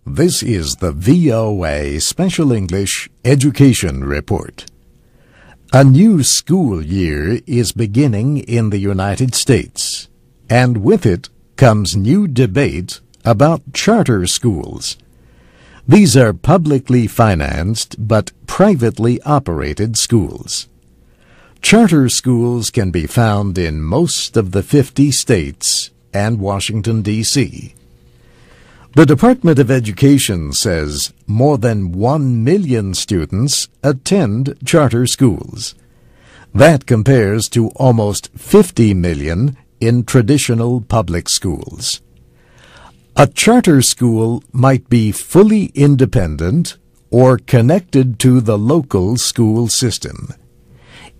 This is the VOA Special English Education Report. A new school year is beginning in the United States, and with it comes new debate about charter schools. These are publicly financed but privately operated schools. Charter schools can be found in most of the 50 states and Washington, D.C. The Department of Education says more than 1 million students attend charter schools. That compares to almost 50 million in traditional public schools. A charter school might be fully independent or connected to the local school system.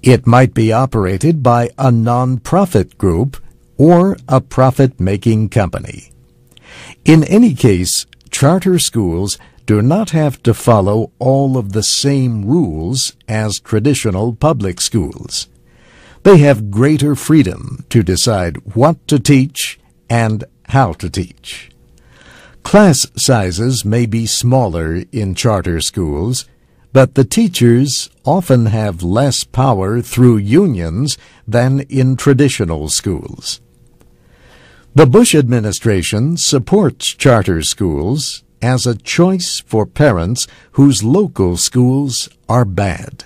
It might be operated by a non-profit group or a profit-making company. In any case, charter schools do not have to follow all of the same rules as traditional public schools. They have greater freedom to decide what to teach and how to teach. Class sizes may be smaller in charter schools, but the teachers often have less power through unions than in traditional schools. The Bush administration supports charter schools as a choice for parents whose local schools are bad.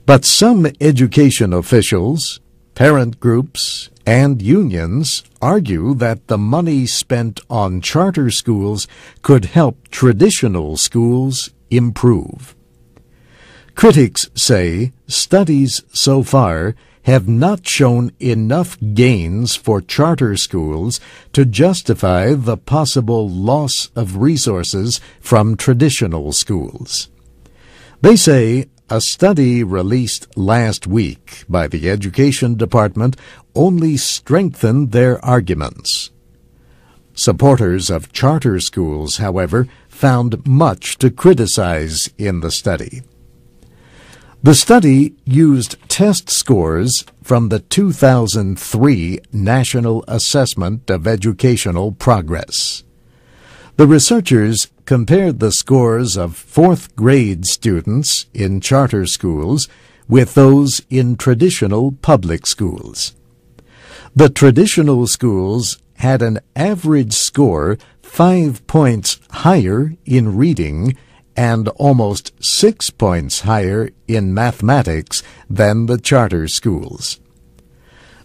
But some education officials, parent groups, and unions argue that the money spent on charter schools could help traditional schools improve. Critics say studies so far have not shown enough gains for charter schools to justify the possible loss of resources from traditional schools. They say a study released last week by the Education Department only strengthened their arguments. Supporters of charter schools, however, found much to criticize in the study. The study used test scores from the 2003 National Assessment of Educational Progress. The researchers compared the scores of fourth-grade students in charter schools with those in traditional public schools. The traditional schools had an average score 5 points higher in reading and almost 6 points higher in mathematics than the charter schools.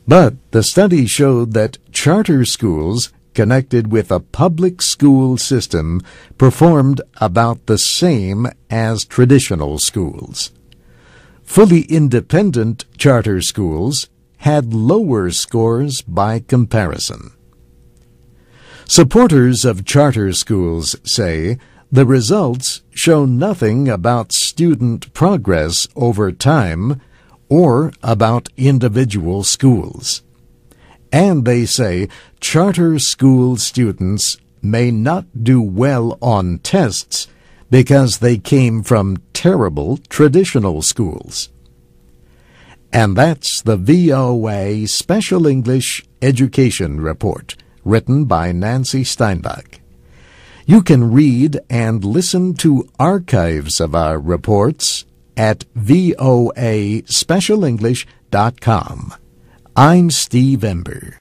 But the study showed that charter schools connected with a public school system performed about the same as traditional schools. Fully independent charter schools had lower scores by comparison. Supporters of charter schools say the results show nothing about student progress over time or about individual schools. And they say charter school students may not do well on tests because they came from terrible traditional schools. And that's the VOA Special English Education Report, written by Nancy Steinbach. You can read and listen to archives of our reports at voaspecialenglish.com. I'm Steve Ember.